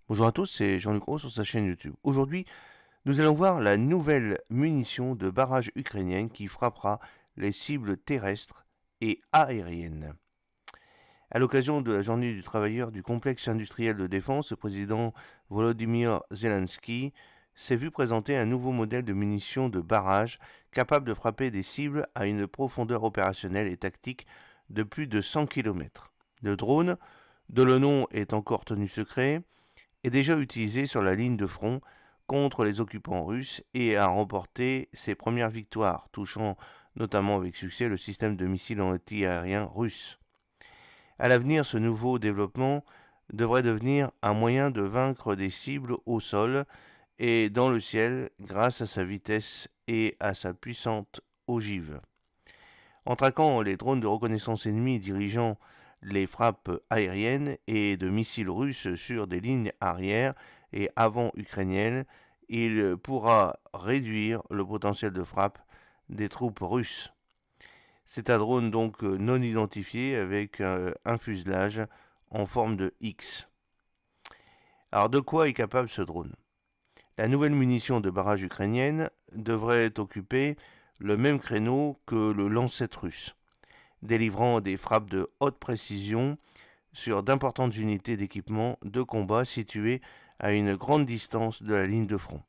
Bonjour à tous, c'est Jean-Luc Roux sur sa chaîne YouTube. Aujourd'hui, nous allons voir la nouvelle munition de barrage ukrainienne qui frappera les cibles terrestres et aériennes. À l'occasion de la journée du travailleur du complexe industriel de défense, le président Volodymyr Zelensky s'est vu présenter un nouveau modèle de munition de barrage capable de frapper des cibles à une profondeur opérationnelle et tactique de plus de 100 km. Le drone, dont le nom est encore tenu secret, est déjà utilisé sur la ligne de front contre les occupants russes et a remporté ses premières victoires, touchant notamment avec succès le système de missiles anti-aériens russe. À l'avenir, ce nouveau développement devrait devenir un moyen de vaincre des cibles au sol et dans le ciel grâce à sa vitesse et à sa puissante ogive. En traquant les drones de reconnaissance ennemis dirigeant les frappes aériennes et de missiles russes sur des lignes arrière et avant ukrainiennes, il pourra réduire le potentiel de frappe des troupes russes. C'est un drone donc non identifié avec un fuselage en forme de X. Alors de quoi est capable ce drone? La nouvelle munition de barrage ukrainienne devrait occuper le même créneau que le Lancet russe, délivrant des frappes de haute précision sur d'importantes unités d'équipement de combat situées à une grande distance de la ligne de front.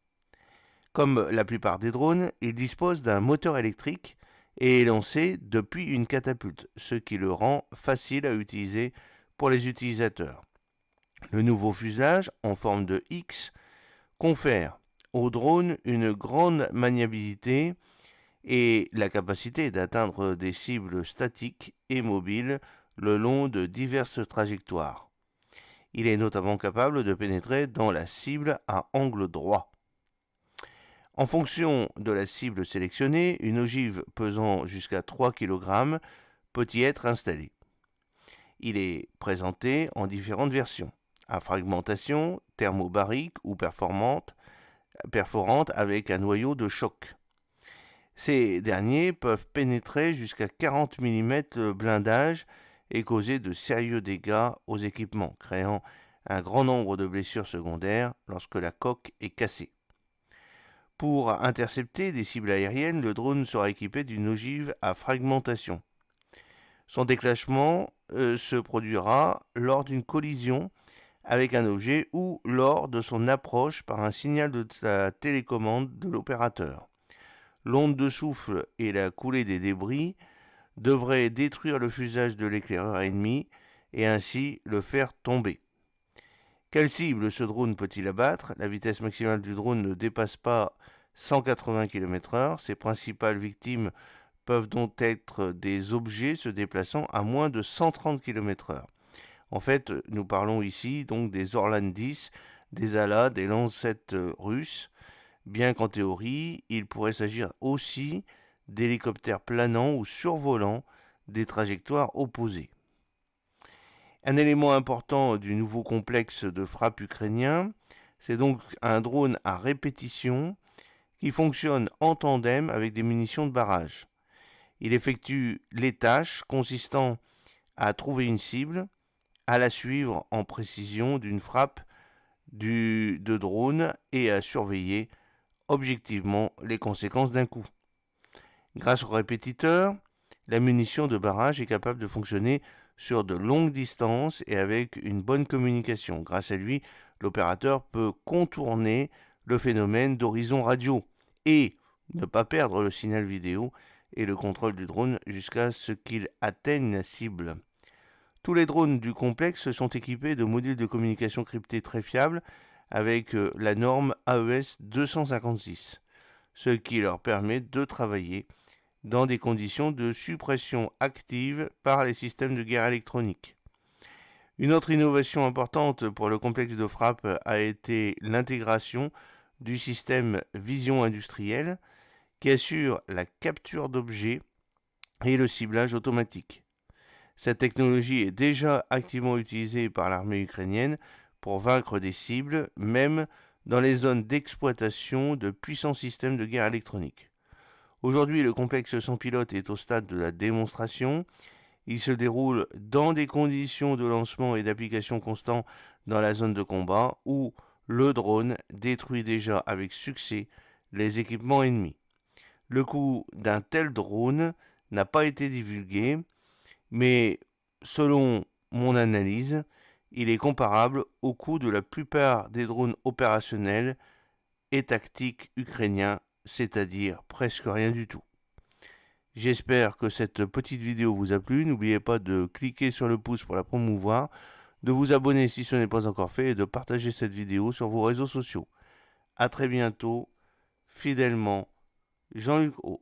Comme la plupart des drones, il dispose d'un moteur électrique et est lancé depuis une catapulte, ce qui le rend facile à utiliser pour les utilisateurs. Le nouveau fuselage, en forme de X, confère au drone une grande maniabilité et la capacité d'atteindre des cibles statiques et mobiles le long de diverses trajectoires. Il est notamment capable de pénétrer dans la cible à angle droit. En fonction de la cible sélectionnée, une ogive pesant jusqu'à 3 kg peut y être installée. Il est présenté en différentes versions, à fragmentation, thermobarique ou perforante avec un noyau de choc. Ces derniers peuvent pénétrer jusqu'à 40 mm le blindage et causer de sérieux dégâts aux équipements, créant un grand nombre de blessures secondaires lorsque la coque est cassée. Pour intercepter des cibles aériennes, le drone sera équipé d'une ogive à fragmentation. Son déclenchement se produira lors d'une collision avec un objet ou lors de son approche par un signal de la télécommande de l'opérateur. L'onde de souffle et la coulée des débris devraient détruire le fuselage de l'éclaireur ennemi et ainsi le faire tomber. Quelle cible ce drone peut-il abattre? La vitesse maximale du drone ne dépasse pas 180 km/h. Ses principales victimes peuvent donc être des objets se déplaçant à moins de 130 km/h. En fait, nous parlons ici donc des Orlan 10, des Ala, des Lancet russes, bien qu'en théorie, il pourrait s'agir aussi d'hélicoptères planants ou survolant des trajectoires opposées. Un élément important du nouveau complexe de frappe ukrainien, c'est donc un drone à répétition qui fonctionne en tandem avec des munitions de barrage. Il effectue les tâches consistant à trouver une cible, à la suivre en précision d'une frappe de drone et à surveiller objectivement les conséquences d'un coup. Grâce au répétiteur, la munition de barrage est capable de fonctionner sur de longues distances et avec une bonne communication. Grâce à lui, l'opérateur peut contourner le phénomène d'horizon radio et ne pas perdre le signal vidéo et le contrôle du drone jusqu'à ce qu'il atteigne la cible. Tous les drones du complexe sont équipés de modules de communication cryptés très fiables avec la norme AES 256, ce qui leur permet de travailler dans des conditions de suppression active par les systèmes de guerre électronique. Une autre innovation importante pour le complexe de frappe a été l'intégration du système vision industrielle qui assure la capture d'objets et le ciblage automatique. Cette technologie est déjà activement utilisée par l'armée ukrainienne pour vaincre des cibles, même dans les zones d'exploitation de puissants systèmes de guerre électronique. Aujourd'hui, le complexe sans pilote est au stade de la démonstration Il se déroule dans des conditions de lancement et d'application constant dans la zone de combat où le drone détruit déjà avec succès les équipements ennemis. Le coût d'un tel drone n'a pas été divulgué, mais selon mon analyse, il est comparable au coût de la plupart des drones opérationnels et tactiques ukrainiens, c'est-à-dire presque rien du tout. J'espère que cette petite vidéo vous a plu. N'oubliez pas de cliquer sur le pouce pour la promouvoir, de vous abonner si ce n'est pas encore fait et de partager cette vidéo sur vos réseaux sociaux. A très bientôt, fidèlement, Jean-Luc O.